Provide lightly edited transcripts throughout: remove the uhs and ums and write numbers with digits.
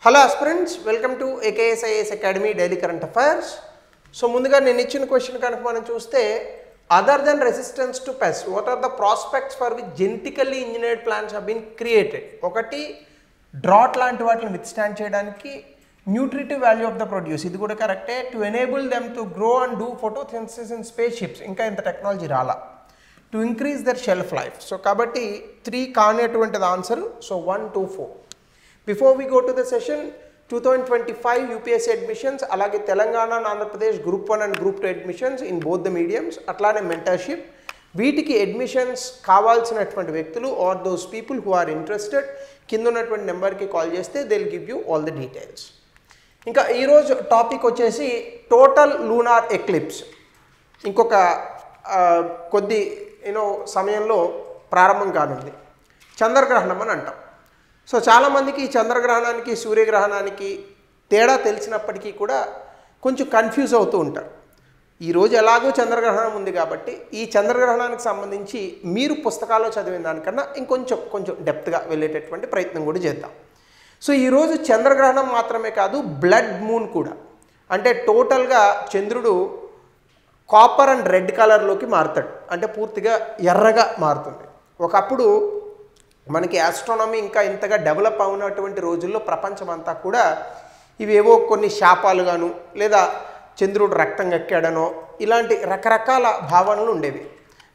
Hello aspirants, welcome to AKSIS Academy Daily Current Affairs. So ముందుగా నేను ఇచ్చిన question కనుక మనం చూస్తే other than resistance to pests, what are the prospects for which genetically engineered plants have been created? ఒకటి drought లాంటి వాటిని withstand చేయడానికి nutritive value of the produce, ఇది కూడా కరెక్టే. To enable them to grow and do photosynthesis in space ships, ఇంకా ఇంత technology రాలా. To increase their shelf life. So కాబట్టి 3 కానిటువంటిది answer. So 1, 2, 4. Before we go to the session, 2025 UPSC admissions, alage Telangana and Andhra Pradesh Group 1 and Group 2 admissions in both the mediums, atlane mentorship, వీటికి admissions కావాల్సినటువంటి వ్యక్తులు are those people who are interested కింద ఉన్నటువంటి నెంబర్కి call చేస్తే they will give you all the details. ఇంకా ఈరోజు topic వచ్చేసి టోటల్ లూనార్ ఎక్లిప్స్. ఇంకొక కొద్ది సమయంలో ప్రారంభం కానుంది. చంద్రగ్రహణం అని అంటాం. సో చాలామందికి చంద్రగ్రహణానికి సూర్యగ్రహణానికి తేడా తెలిసినప్పటికీ కూడా కొంచెం కన్ఫ్యూజ్ అవుతూ ఉంటారు. ఈరోజు ఎలాగో చంద్రగ్రహణం ఉంది కాబట్టి ఈ చంద్రగ్రహణానికి సంబంధించి మీరు పుస్తకాల్లో చదివిన దానికన్నా కొంచెం డెప్త్గా వెళ్ళేటటువంటి ప్రయత్నం కూడా చేద్దాం. సో ఈరోజు చంద్రగ్రహణం మాత్రమే కాదు, బ్లడ్ మూన్ కూడా. అంటే టోటల్గా చంద్రుడు కాపర్ అండ్ రెడ్ కలర్లోకి మారుతాడు, అంటే పూర్తిగా ఎర్రగా మారుతుంది. ఒకప్పుడు మనకి ఆస్ట్రానమీ ఇంకా ఇంతగా డెవలప్ అవునటువంటి రోజుల్లో ప్రపంచమంతా కూడా ఇవేవో కొన్ని శాపాలుగాను లేదా చంద్రుడు రక్తం ఎక్కాడనో ఇలాంటి రకరకాల భావనలు ఉండేవి.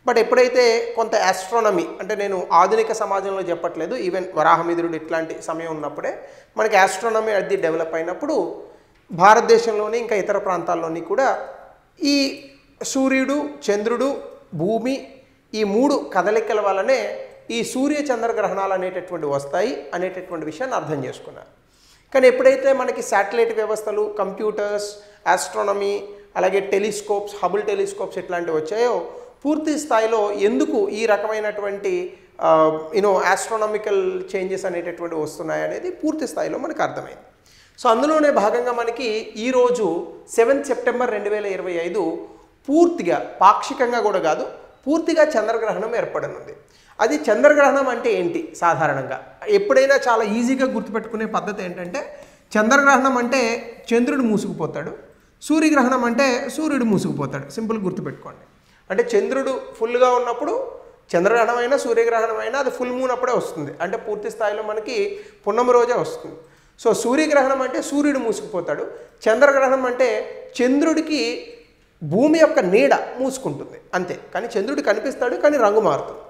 బట్ ఎప్పుడైతే కొంత ఆస్ట్రానమీ, అంటే నేను ఆధునిక సమాజంలో చెప్పట్లేదు, ఈవెన్ వరాహమిహిరుడు ఇట్లాంటి సమయం ఉన్నప్పుడే మనకి ఆస్ట్రానమీ అది డెవలప్ అయినప్పుడు భారతదేశంలోని ఇంకా ఇతర ప్రాంతాల్లోని కూడా ఈ సూర్యుడు, చంద్రుడు, భూమి ఈ 3 కదలికల వల్లనే ఈ సూర్య చంద్రగ్రహణాలు అనేటటువంటి వస్తాయి అనేటటువంటి విషయాన్ని అర్థం చేసుకున్నారు. కానీ ఎప్పుడైతే మనకి శాటిలైట్ వ్యవస్థలు, కంప్యూటర్స్, ఆస్ట్రానమీ, అలాగే టెలిస్కోప్స్, హబుల్ టెలిస్కోప్స్ ఇట్లాంటివి వచ్చాయో పూర్తి స్థాయిలో ఎందుకు ఈ రకమైనటువంటి ఆస్ట్రానమికల్ చేంజెస్ అనేటటువంటి వస్తున్నాయి అనేది పూర్తి స్థాయిలో మనకు అర్థమైంది. సో అందులోనే భాగంగా మనకి ఈరోజు 7 సెప్టెంబర్ 2025 పూర్తిగా, పాక్షికంగా కూడా కాదు, పూర్తిగా చంద్రగ్రహణం ఏర్పడనుంది. అది చంద్రగ్రహణం అంటే ఏంటి? సాధారణంగా ఎప్పుడైనా చాలా ఈజీగా గుర్తుపెట్టుకునే పద్ధతి ఏంటంటే, చంద్రగ్రహణం అంటే చంద్రుడు మూసుకుపోతాడు, సూర్యగ్రహణం అంటే సూర్యుడు మూసుకుపోతాడు. సింపుల్ గుర్తుపెట్టుకోండి. అంటే చంద్రుడు ఫుల్గా ఉన్నప్పుడు చంద్రగ్రహణం అయినా సూర్యగ్రహణం అయినా అది ఫుల్ మూన్ అప్పుడే వస్తుంది, అంటే పూర్తి స్థాయిలో మనకి పున్నమి రోజే వస్తుంది. సో సూర్యగ్రహణం అంటే సూర్యుడు మూసుకుపోతాడు, చంద్రగ్రహణం అంటే చంద్రుడికి భూమి యొక్క నీడ మూసుకుంటుంది అంతే, కానీ చంద్రుడు కనిపిస్తాడు కానీ రంగు మారుతుంది.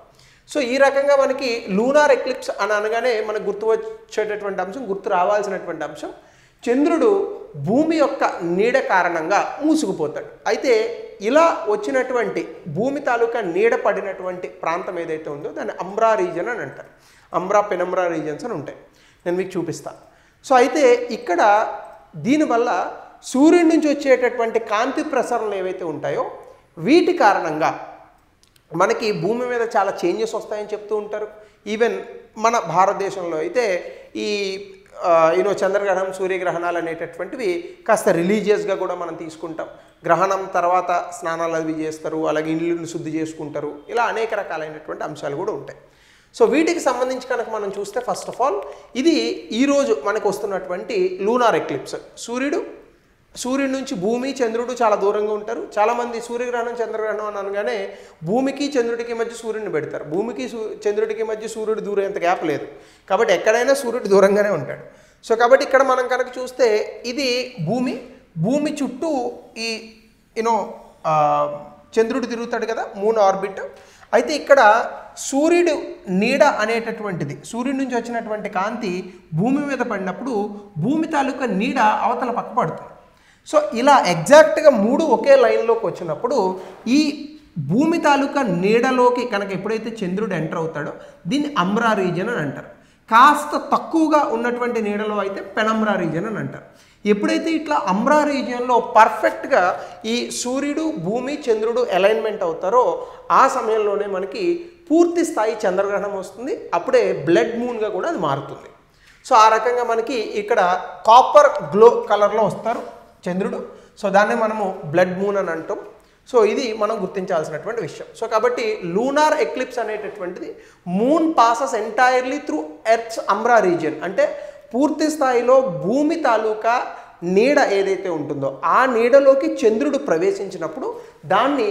సో ఈ రకంగా మనకి లూనార్ ఎక్లిప్స్ అని అనగానే మనకు గుర్తు వచ్చేటటువంటి అంశం, గుర్తు రావాల్సినటువంటి అంశం, చంద్రుడు భూమి యొక్క నీడ కారణంగా మూసుకుపోతాడు. అయితే ఇలా వచ్చినటువంటి భూమి తాలూకా నీడ పడినటువంటి ప్రాంతం ఏదైతే ఉందో దాన్ని అంబ్రా రీజన్ అని అంటారు. అంబ్రా, పెనంబ్రా రీజన్స్ అని ఉంటాయి, నేను మీకు చూపిస్తాను. సో అయితే ఇక్కడ దీనివల్ల సూర్యుడి నుంచి వచ్చేటటువంటి కాంతి ప్రసరణలు ఏవైతే ఉంటాయో వీటి కారణంగా మనకి భూమి మీద చాలా చేంజెస్ వస్తాయని చెప్తూ ఉంటారు. ఈవెన్ మన భారతదేశంలో అయితే ఈ చంద్రగ్రహణం, సూర్యగ్రహణాలు అనేటటువంటివి కాస్త రిలీజియస్గా కూడా మనం తీసుకుంటాం. గ్రహణం తర్వాత స్నానాలు అవి చేస్తారు, అలాగే ఇళ్ళను శుద్ధి చేసుకుంటారు, ఇలా అనేక రకాలైనటువంటి అంశాలు కూడా ఉంటాయి. సో వీటికి సంబంధించి కనుక మనం చూస్తే ఫస్ట్ ఆఫ్ ఆల్ ఇది ఈరోజు మనకు వస్తున్నటువంటి లూనార్ ఎక్లిప్స్. సూర్యుడి నుంచి భూమి, చంద్రుడు చాలా దూరంగా ఉంటారు. చాలామంది సూర్యగ్రహణం, చంద్రగ్రహణం అని అనగానే భూమికి చంద్రుడికి మధ్య సూర్యుడిని పెడతారు. భూమికి చంద్రుడికి మధ్య సూర్యుడు దూరం ఎంత గ్యాప్ లేదు, కాబట్టి ఎక్కడైనా సూర్యుడు దూరంగానే ఉంటాడు. సో కాబట్టి ఇక్కడ మనం కనుక చూస్తే ఇది భూమి చుట్టూ ఈ చంద్రుడు తిరుగుతాడు కదా, మూన్ ఆర్బిట్. అయితే ఇక్కడ సూర్యుడు నీడ అనేటటువంటిది, సూర్యుడి నుంచి వచ్చినటువంటి కాంతి భూమి మీద పడినప్పుడు భూమి తాలూకా నీడ అవతల పక్క పడుతుంది. సో ఇలా ఎగ్జాక్ట్గా 3 ఒకే లైన్లోకి వచ్చినప్పుడు ఈ భూమి తాలూకా నీడలోకి కనుక ఎప్పుడైతే చంద్రుడు ఎంటర్ అవుతాడో దీన్ని అంబ్రా రీజన్ అని అంటారు. కాస్త తక్కువగా ఉన్నటువంటి నీడలో అయితే పెనంబ్రా రీజన్ అని అంటారు. ఎప్పుడైతే ఇట్లా అంబ్రా రీజియన్లో పర్ఫెక్ట్గా ఈ సూర్యుడు, భూమి, చంద్రుడు అలైన్మెంట్ అవుతారో ఆ సమయంలోనే మనకి పూర్తి స్థాయి చంద్రగ్రహణం వస్తుంది. అప్పుడే బ్లడ్ మూన్గా కూడా అది మారుతుంది. సో ఆ రకంగా మనకి ఇక్కడ కాపర్ గ్లో కలర్లో వస్తారు చంద్రుడు. సో దాన్ని మనము బ్లడ్ మూన్ అని అంటాం. సో ఇది మనం గుర్తించాల్సినటువంటి విషయం. సో కాబట్టి లూనార్ ఎక్లిప్స్ అనేటటువంటిది moon passes entirely through earth's umbra region, అంటే పూర్తి స్థాయిలో భూమి తాలూకా నీడ ఏదైతే ఉంటుందో ఆ నీడలోకి చంద్రుడు ప్రవేశించినప్పుడు దాన్ని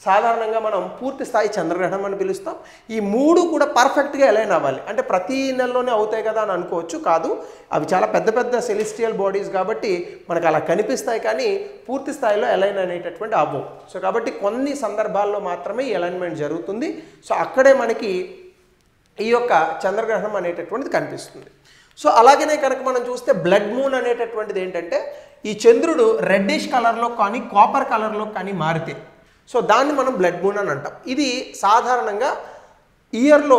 సాధారణంగా మనం పూర్తి స్థాయి చంద్రగ్రహణం అని పిలుస్తాం. ఈ మూడు కూడా పర్ఫెక్ట్గా అలైన్ అవ్వాలి. అంటే ప్రతి నెలలోనే అవుతాయి కదా అని అనుకోవచ్చు, కాదు. అవి చాలా పెద్ద పెద్ద సెలెస్టియల్ బాడీస్ కాబట్టి మనకు అలా కనిపిస్తాయి, కానీ పూర్తి స్థాయిలో అలైన్ అనేటటువంటి అవ్వవు. సో కాబట్టి కొన్ని సందర్భాల్లో మాత్రమే ఈ అలైన్మెంట్ జరుగుతుంది. సో అక్కడే మనకి ఈ యొక్క చంద్రగ్రహణం అనేటటువంటిది కనిపిస్తుంది. సో అలాగనే కనుక మనం చూస్తే బ్లడ్ మూన్ అనేటటువంటిది ఏంటంటే ఈ చంద్రుడు రెడ్డిష్ కలర్లో కానీ కాపర్ కలర్లో కానీ మారితే సో దాన్ని మనం బ్లడ్ మూన్ అని అంటాం. ఇది సాధారణంగా ఇయర్లో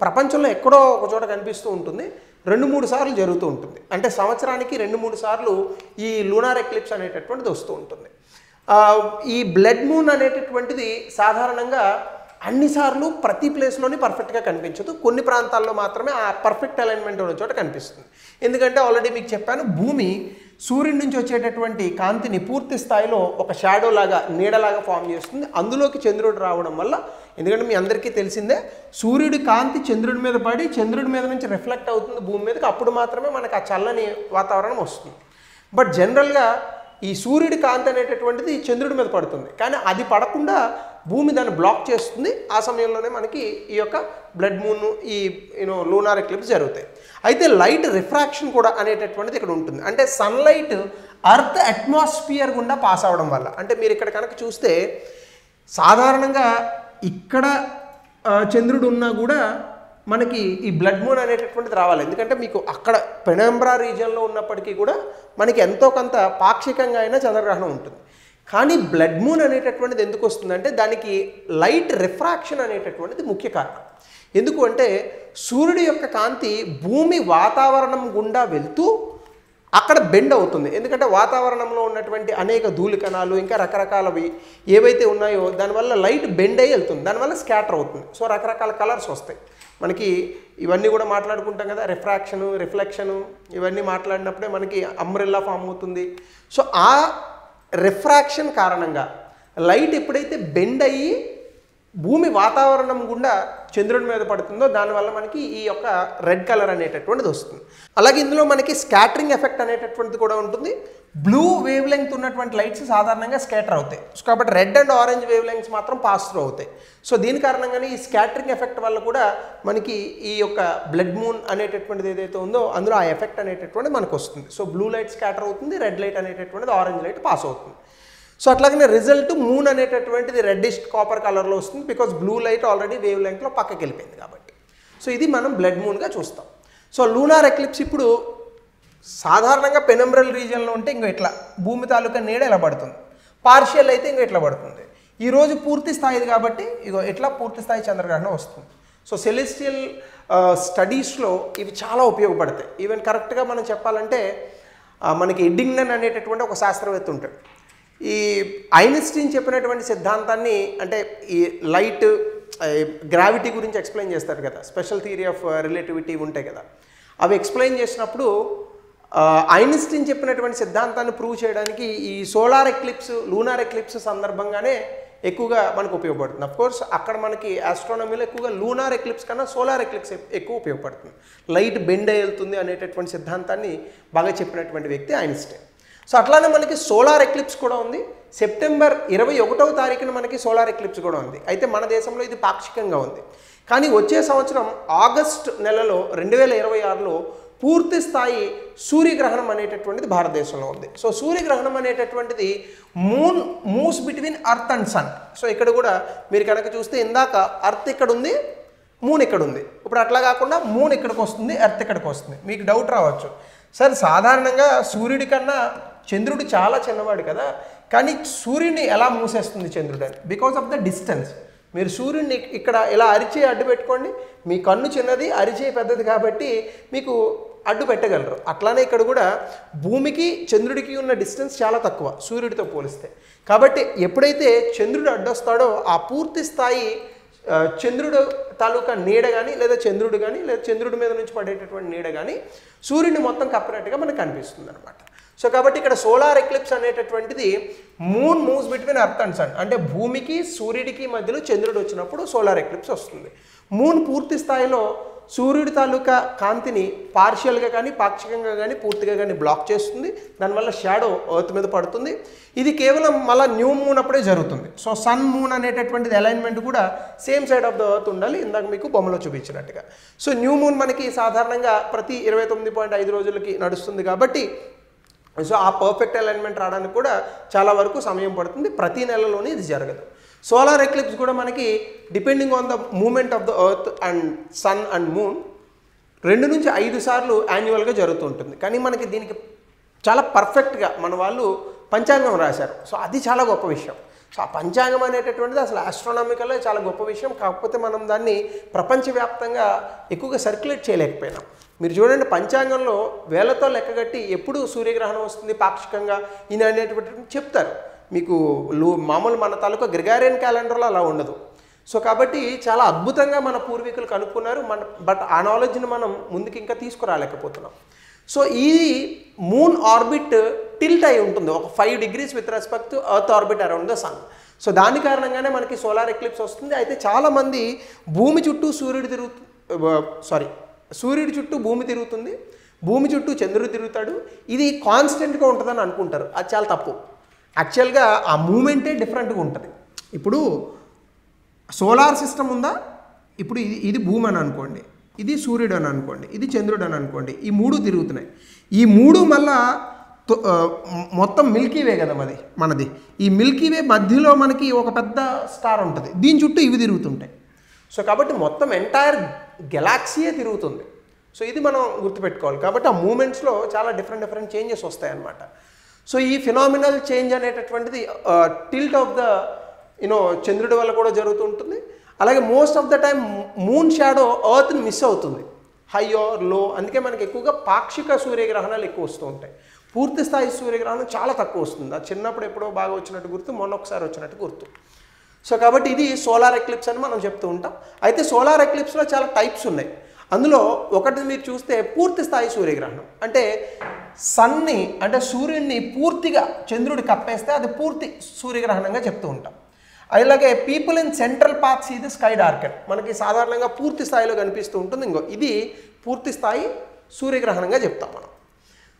ప్రపంచంలో ఎక్కడో ఒక చోట కనిపిస్తూ ఉంటుంది, 2-3 సార్లు జరుగుతూ ఉంటుంది. అంటే సంవత్సరానికి 2-3 సార్లు ఈ లూనార్ ఎక్లిప్స్ అనేటటువంటిది వస్తూ ఉంటుంది. ఈ బ్లడ్ మూన్ అనేటటువంటిది సాధారణంగా అన్నిసార్లు ప్రతి ప్లేస్లోని పర్ఫెక్ట్గా కనిపించదు, కొన్ని ప్రాంతాల్లో మాత్రమే ఆ పర్ఫెక్ట్ అలైన్మెంట్ ఉన్న చోట కనిపిస్తుంది. ఎందుకంటే ఆల్రెడీ మీకు చెప్పాను, భూమి సూర్యుడి నుంచి వచ్చేటటువంటి కాంతిని పూర్తి స్థాయిలో ఒక షాడో లాగా నీడలాగా ఫామ్ చేస్తుంది. అందులోకి చంద్రుడు రావడం వల్ల, ఎందుకంటే మీ అందరికీ తెలిసిందే, సూర్యుడి కాంతి చంద్రుడి మీద పడి చంద్రుడి మీద నుంచి రిఫ్లెక్ట్ అవుతుంది భూమి మీదకి, అప్పుడు మాత్రమే మనకు ఆ చల్లని వాతావరణం వస్తుంది. బట్ జనరల్గా ఈ సూర్యుడి కాంతి అనేటటువంటిది చంద్రుడి మీద పడుతుంది, కానీ అది పడకుండా భూమి దాన్ని బ్లాక్ చేస్తుంది. ఆ సమయంలోనే మనకి ఈ యొక్క బ్లడ్ మూన్, ఈ లూనార్ ఎక్లిప్స్ జరుగుతాయి. అయితే లైట్ రిఫ్రాక్షన్ కూడా అనేటటువంటిది ఇక్కడ ఉంటుంది. అంటే సన్లైట్ అర్త్ అట్మాస్ఫియర్ గుండా పాస్ అవడం వల్ల, అంటే మీరు ఇక్కడ కనుక చూస్తే సాధారణంగా ఇక్కడ చంద్రుడు ఉన్నా కూడా మనకి ఈ బ్లడ్ మూన్ అనేటటువంటిది రావాలి. ఎందుకంటే మీకు అక్కడ పెనంబ్రా రీజియన్లో ఉన్నప్పటికీ కూడా మనకి ఎంతో కొంత పాక్షికంగా అయినా చంద్రగ్రహణం ఉంటుంది. కానీ బ్లడ్ మూన్ అనేటటువంటిది ఎందుకు వస్తుందంటే దానికి లైట్ రిఫ్రాక్షన్ అనేటటువంటిది ముఖ్య కారణం. ఎందుకు అంటే సూర్యుడి యొక్క కాంతి భూమి వాతావరణం గుండా వెళ్తూ అక్కడ బెండ్ అవుతుంది. ఎందుకంటే వాతావరణంలో ఉన్నటువంటి అనేక ధూళికణాలు ఇంకా రకరకాలవి ఏవైతే ఉన్నాయో దానివల్ల లైట్ బెండ్ అయ్యి వెళ్తుంది, దానివల్ల స్కాటర్ అవుతుంది. సో రకరకాల కలర్స్ వస్తాయి మనకి. ఇవన్నీ కూడా మాట్లాడుకుంటాం కదా, రిఫ్రాక్షను, రిఫ్లెక్షను, ఇవన్నీ మాట్లాడినప్పుడే మనకి అంబ్రెల్లా ఫామ్ అవుతుంది. సో ఆ రిఫ్రాక్షన్ కారణంగా లైట్ ఎప్పుడైతే బెండ్ అయ్యి భూమి వాతావరణం గుండా చంద్రుడి మీద పడుతుందో దానివల్ల మనకి ఈ యొక్క రెడ్ కలర్ అనేటటువంటిది వస్తుంది. అలాగే ఇందులో మనకి స్కాటరింగ్ ఎఫెక్ట్ అనేటటువంటిది కూడా ఉంటుంది. బ్లూ వేవ్ లెంగ్త్ ఉన్నటువంటి లైట్స్ సాధారణంగా స్కాటర్ అవుతాయి, కాబట్టి red and orange wave lengths మాత్రం పాస్ త్రూ అవుతాయి. సో దీని కారణంగానే ఈ స్కాటరింగ్ ఎఫెక్ట్ వల్ల కూడా మనకి ఈ యొక్క బ్లడ్ మూన్ అనేటటువంటిది ఏదైతే ఉందో అందులో ఆ ఎఫెక్ట్ అనేటటువంటిది మనకు వస్తుంది. సో బ్లూ లైట్ స్కాటర్ అవుతుంది, రెడ్ లైట్ అనేటటువంటిది ఆరెంజ్ లైట్ పాస్ అవుతుంది. సో అట్లాగనే రిజల్ట్ మూన్ అనేటటువంటిది రెడ్డిష్ కాపర్ కలర్లో వస్తుంది, because blue light already wave లెంగ్త్లో పక్కకి వెళ్ళిపోయింది కాబట్టి. సో ఇది మనం బ్లడ్ మూన్గా చూస్తాం. సో లూనార్ ఎక్లిప్స్ ఇప్పుడు సాధారణంగా పెనంబ్రల్ రీజియన్లో ఉంటే ఇంకో ఇట్లా భూమి తాలూకా నీడ ఇలా పడుతుంది, పార్షియల్ అయితే ఇంకో ఇట్లా పడుతుంది. ఈరోజు పూర్తి స్థాయిది కాబట్టి ఇగో ఇట్లా పూర్తి స్థాయి చంద్రగ్రహణం వస్తుంది. సో సెలెస్టియల్ స్టడీస్లో ఇవి చాలా ఉపయోగపడతాయి. ఈవెన్ కరెక్ట్గా మనం చెప్పాలంటే మనకి ఎడ్డింగ్టన్ అనేటటువంటి ఒక శాస్త్రవేత్త ఉంటాడు. ఈ ఐన్స్టీన్ చెప్పినటువంటి సిద్ధాంతాన్ని, అంటే ఈ లైట్ గ్రావిటీ గురించి ఎక్స్ప్లెయిన్ చేస్తారు కదా, స్పెషల్ థియరీ ఆఫ్ రిలేటివిటీ ఉంటాయి కదా, అవి ఎక్స్ప్లెయిన్ చేసినప్పుడు ఐన్స్టీన్ చెప్పినటువంటి సిద్ధాంతాన్ని ప్రూవ్ చేయడానికి ఈ సోలార్ ఎక్లిప్స్, లూనార్ ఎక్లిప్స్ సందర్భంగానే ఎక్కువగా మనకు ఉపయోగపడుతుంది. అఫ్కోర్స్ అక్కడ మనకి ఆస్ట్రానమీలో ఎక్కువగా లూనార్ ఎక్లిప్స్ కన్నా సోలార్ ఎక్లిప్స్ ఎక్కువ ఉపయోగపడుతుంది. లైట్ బెండ్ వెళ్తుంది అనేటటువంటి సిద్ధాంతాన్ని బాగా చెప్పినటువంటి వ్యక్తి ఐన్స్టీన్. సో అట్లానే మనకి సోలార్ ఎక్లిప్స్ కూడా ఉంది. సెప్టెంబర్ 21వ తారీఖున మనకి సోలార్ ఎక్లిప్స్ కూడా ఉంది. అయితే మన దేశంలో ఇది పాక్షికంగా ఉంది. కానీ వచ్చే సంవత్సరం ఆగస్ట్ నెలలో 2026లో పూర్తి స్థాయి సూర్యగ్రహణం అనేటటువంటిది భారతదేశంలో ఉంది. సో సూర్యగ్రహణం అనేటటువంటిది moon moves between earth and sun. So ఇక్కడ కూడా మీరు కనుక చూస్తే ఇందాక అర్త్ ఇక్కడ ఉంది, మూన్ ఇక్కడ ఉంది. ఇప్పుడు అట్లా కాకుండా మూన్ ఇక్కడికి వస్తుంది, అర్త్ ఇక్కడికి వస్తుంది. మీకు డౌట్ రావచ్చు, సార్ సాధారణంగా సూర్యుడి కన్నా చంద్రుడు చాలా చిన్నవాడు కదా, కానీ సూర్యుడిని ఎలా మూసేస్తుంది చంద్రుడు అని? Because of the distance. మీరు సూర్యుడిని ఇక్కడ ఇలా అరిచే అడ్డు పెట్టుకోండి, మీ కన్ను చిన్నది, అరిచే పెద్దది కాబట్టి మీకు అడ్డు పెట్టగలరు. అట్లానే ఇక్కడ కూడా భూమికి చంద్రుడికి ఉన్న డిస్టెన్స్ చాలా తక్కువ సూర్యుడితో పోలిస్తే. కాబట్టి ఎప్పుడైతే చంద్రుడు అడ్డొస్తాడో ఆ పూర్తి స్థాయి చంద్రుడు తాలూకా నీడ కానీ లేదా చంద్రుడు కానీ లేదా చంద్రుడి మీద నుంచి పడేటటువంటి నీడ కానీ సూర్యుడిని మొత్తం కప్పినట్టుగా మనకు కనిపిస్తుంది అనమాట. సో కాబట్టి ఇక్కడ సోలార్ ఎక్లిప్స్ అనేటటువంటిది moon moves between earth and sun, అంటే భూమికి సూర్యుడికి మధ్యలో చంద్రుడు వచ్చినప్పుడు సోలార్ ఎక్లిప్స్ వస్తుంది. మూన్ పూర్తి స్థాయిలో సూర్యుడి తాలూకా కాంతిని పార్షియల్గా కానీ పాక్షికంగా కానీ పూర్తిగా కానీ బ్లాక్ చేస్తుంది. దానివల్ల షాడో ఎర్త్ మీద పడుతుంది. ఇది కేవలం మళ్ళీ న్యూ మూన్ అప్పుడే జరుగుతుంది. సో సన్ మూన్ అనేటటువంటిది అలైన్మెంట్ కూడా same side of the earth ఉండాలి, ఇందాక మీకు బొమ్మలో చూపించినట్టుగా. సో న్యూ మూన్ మనకి సాధారణంగా ప్రతి 29.5 రోజులకి నడుస్తుంది కాబట్టి సో ఆ పర్ఫెక్ట్ అలైన్మెంట్ రావడానికి కూడా చాలా వరకు సమయం పడుతుంది. ప్రతి నెలలోనే ఇది జరగదు. సోలార్ ఎక్లిప్స్ కూడా మనకి depending on the moment of the earth and sun and moon 2 నుంచి 5 సార్లు యాన్యువల్గా జరుగుతుంటుంది. కానీ మనకి దీనికి చాలా పర్ఫెక్ట్గా మన వాళ్ళు పంచాంగం రాశారు. సో అది చాలా గొప్ప విషయం. సో ఆ పంచాంగం అనేటటువంటిది అసలు ఆస్ట్రానామికల్లో చాలా గొప్ప విషయం. కాకపోతే మనం దాన్ని ప్రపంచవ్యాప్తంగా ఎక్కువగా సర్క్యులేట్ చేయలేకపోయినాం. మీరు చూడండి, పంచాంగంలో వేలతో లెక్కగట్టి ఎప్పుడు సూర్యగ్రహణం వస్తుంది పాక్షికంగా ఈయన అనేటువంటి చెప్తారు మీకు. మామూలు మన తాలూకా గ్రిగారియన్ క్యాలెండర్లో అలా ఉండదు. సో కాబట్టి చాలా అద్భుతంగా మన పూర్వీకులు కనుక్కున్నారు. బట్ ఆ నాలెడ్జ్ని మనం ముందుకు ఇంకా తీసుకురాలేకపోతున్నాం. సో ఈ మూన్ ఆర్బిట్ టిల్ట్ అయి ఉంటుంది ఒక 5 degrees with respect to earth orbit around the sun. So దాని కారణంగానే మనకి సోలార్ ఎక్లిప్స్ వస్తుంది. అయితే చాలామంది భూమి చుట్టూ సూర్యుడి చుట్టూ భూమి తిరుగుతుంది, భూమి చుట్టూ చంద్రుడు తిరుగుతాడు, ఇది కాన్స్టెంట్గా ఉంటుందని అనుకుంటారు. అది చాలా తప్పు. యాక్చువల్గా ఆ మూమెంటే డిఫరెంట్గా ఉంటుంది. ఇప్పుడు సోలార్ సిస్టమ్ ఉందా, ఇప్పుడు ఇది భూమి అని అనుకోండి, ఇది సూర్యుడు అని అనుకోండి, ఇది చంద్రుడు అని అనుకోండి, ఈ 3 తిరుగుతున్నాయి. ఈ 3 మళ్ళా మొత్తం మిల్కీవే కదా మనది. ఈ మిల్కీవే మధ్యలో మనకి ఒక పెద్ద స్టార్ ఉంటుంది, దీని చుట్టూ ఇవి తిరుగుతుంటాయి. సో కాబట్టి మొత్తం ఎంటైర్ గెలాక్సీయే తిరుగుతుంది. సో ఇది మనం గుర్తుపెట్టుకోవాలి. కాబట్టి ఆ మూమెంట్స్లో చాలా డిఫరెంట్ చేంజెస్ వస్తాయన్నమాట. సో ఈ ఫినామినల్ చేంజ్ అనేటటువంటిది టిల్ట్ ఆఫ్ ద చంద్రుడి వల్ల కూడా జరుగుతుంటుంది. అలాగే most of the time moon shadow ఎర్త్ని మిస్ అవుతుంది, హై ఆర్ లో. అందుకే మనకి ఎక్కువగా పాక్షిక సూర్యగ్రహణాలు ఎక్కువ వస్తూ ఉంటాయి. పూర్తి స్థాయి సూర్యగ్రహణం చాలా తక్కువ వస్తుంది. అది చిన్నప్పుడు ఎప్పుడో బాగా వచ్చినట్టు గుర్తు, మొన్న ఒకసారి వచ్చినట్టు గుర్తు. సో కాబట్టి ఇది సోలార్ ఎక్లిప్స్ అని మనం చెప్తూ ఉంటాం. అయితే సోలార్ ఎక్లిప్స్లో చాలా టైప్స్ ఉన్నాయి. అందులో ఒకటి మీరు చూస్తే పూర్తి స్థాయి సూర్యగ్రహణం, అంటే సన్ని అంటే సూర్యుడిని పూర్తిగా చంద్రుడి కప్పేస్తే అది పూర్తి సూర్యగ్రహణంగా చెప్తూ ఉంటాం. అలాగే people in central part see the sky darken, మనకి సాధారణంగా పూర్తి స్థాయిలో కనిపిస్తూ ఉంటుంది. ఇది పూర్తి స్థాయి సూర్యగ్రహణంగా చెప్తాం మనం.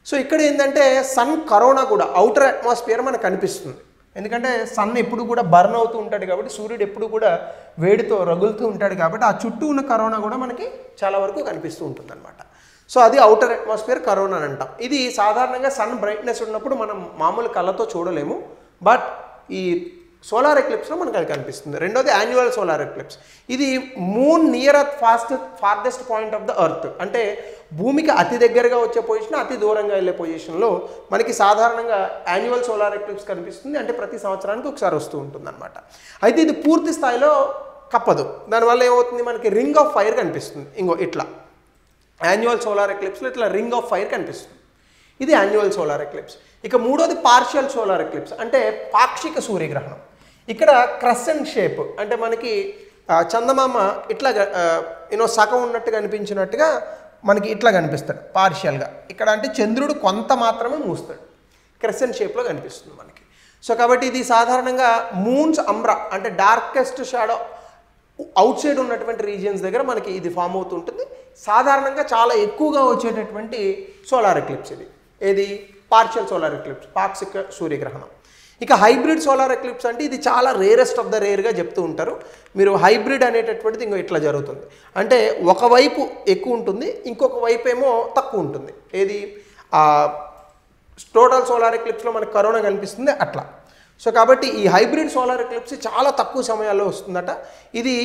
సో ఇక్కడ ఏంటంటే సన్ కరోనా కూడా అవుటర్ అట్మాస్ఫియర్ మనకు కనిపిస్తుంది. ఎందుకంటే సన్ ఎప్పుడు కూడా బర్న్ అవుతూ ఉంటాడు కాబట్టి, సూర్యుడు ఎప్పుడు కూడా వేడితో రగులుతూ ఉంటాడు కాబట్టి ఆ చుట్టూ ఉన్న కరోనా కూడా మనకి చాలా వరకు కనిపిస్తూ ఉంటుంది అనమాట. సో అది అవుటర్ అట్మాస్ఫియర్ కరోనా అని అంటాం. ఇది సాధారణంగా సన్ బ్రైట్నెస్ ఉన్నప్పుడు మనం మామూలు కళ్ళతో చూడలేము, బట్ ఈ సోలార్ ఎక్లిప్స్లో మనకు అది కనిపిస్తుంది. రెండోది యాన్యువల్ సోలార్ ఎక్లిప్స్. ఇది moon near at farthest point of the earth, అంటే భూమికి అతి దగ్గరగా వచ్చే పొజిషన్, అతి దూరంగా వెళ్ళే పొజిషన్లో మనకి సాధారణంగా యాన్యువల్ సోలార్ ఎక్లిప్స్ కనిపిస్తుంది. అంటే ప్రతి సంవత్సరానికి ఒకసారి వస్తూ ఉంటుంది అనమాట. అయితే ఇది పూర్తి స్థాయిలో కప్పదు. దానివల్ల ఏమవుతుంది, మనకి రింగ్ ఆఫ్ ఫైర్ కనిపిస్తుంది. ఇట్లా యాన్యువల్ సోలార్ ఎక్లిప్స్లో ఇట్లా రింగ్ ఆఫ్ ఫైర్ కనిపిస్తుంది. ఇది యాన్యువల్ సోలార్ ఎక్లిప్స్. ఇక మూడోది పార్షియల్ సోలార్ ఎక్లిప్స్, అంటే పాక్షిక సూర్యగ్రహణం. ఇక్కడ క్రసెంట్ షేప్, అంటే మనకి చందమామ ఇట్లా సగం ఉన్నట్టుగా కనిపించినట్టుగా మనకి ఇట్లా కనిపిస్తాడు పార్షియల్గా. ఇక్కడ అంటే చంద్రుడు కొంత మాత్రమే మూస్తాడు, క్రెసెంట్ షేప్లో కనిపిస్తుంది మనకి. సో కాబట్టి ఇది సాధారణంగా మూన్స్ అంబ్రా, అంటే డార్కెస్ట్ షాడో అవుట్ సైడ్ ఉన్నటువంటి రీజియన్స్ దగ్గర మనకి ఇది ఫామ్ అవుతుంటుంది. సాధారణంగా చాలా ఎక్కువగా వచ్చేటటువంటి సోలార్ ఎక్లిప్స్ ఏది పార్షియల్ సోలార్ ఎక్లిప్స్, పాక్షిక సూర్యగ్రహణం. ఇక హైబ్రిడ్ సోలార్ ఎక్లిప్స్ అంటే ఇది చాలా రేరెస్ట్ ఆఫ్ ద రేర్గా చెప్తూ ఉంటారు. మీరు హైబ్రిడ్ అనేటటువంటిది ఇట్లా జరుగుతుంది, అంటే ఒకవైపు ఎక్కువ ఉంటుంది, ఇంకొక వైపు ఏమో తక్కువ ఉంటుంది. ఏది టోటల్ సోలార్ ఎక్లిప్స్లో మనకు కరోనా కనిపిస్తుంది అట్లా. సో కాబట్టి ఈ హైబ్రిడ్ సోలార్ ఎక్లిప్స్ చాలా తక్కువ సమయాల్లో వస్తుందట. ఇది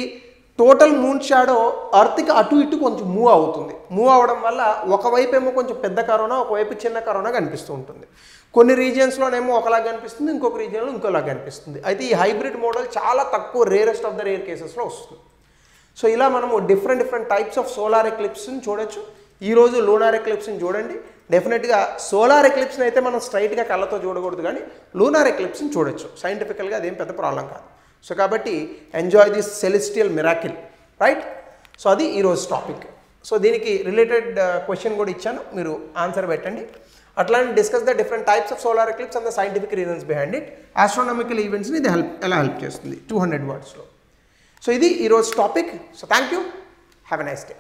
టోటల్ మూన్ షాడో అర్త్కి అటు ఇటు కొంచెం మూవ్ అవుతుంది. మూవ్ అవ్వడం వల్ల ఒకవైపు ఏమో కొంచెం పెద్ద కరోనా, ఒకవైపు చిన్న కరోనా కనిపిస్తూ ఉంటుంది. కొన్ని రీజియన్స్లోనేమో ఒకలాగా కనిపిస్తుంది, ఇంకొక రీజియన్లో ఇంకోలాగా కనిపిస్తుంది. అయితే ఈ హైబ్రిడ్ మోడల్ చాలా తక్కువ, రేరెస్ట్ ఆఫ్ ద రేర్ కేసెస్లో వస్తుంది. సో ఇలా మనము డిఫరెంట్ టైప్స్ ఆఫ్ సోలార్ ఎక్లిప్స్ని చూడొచ్చు. ఈరోజు లూనార్ ఎక్లిప్స్ని చూడండి. డెఫినెట్గా సోలార్ ఎక్లిప్స్ని అయితే మనం స్ట్రైట్గా కళ్ళతో చూడకూడదు, కానీ లూనార్ ఎక్లిప్స్ని చూడొచ్చు. సైంటిఫికల్గా అదేం పెద్ద ప్రాబ్లం కాదు. సో కాబట్టి enjoy this celestial miracle, right? So అది ఈరోజు టాపిక్. సో దీనికి రిలేటెడ్ క్వశ్చన్ కూడా ఇచ్చాను, మీరు ఆన్సర్ పెట్టండి. అట్లానే discuss the different types of solar eclipse and the scientific reasons behind it. Astronomical ఈవెంట్స్ని ఇది ఎలా హెల్ప్ చేస్తుంది 200 wordsలో. సో ఇది ఈరోజు topic. So thank you, have a nice day.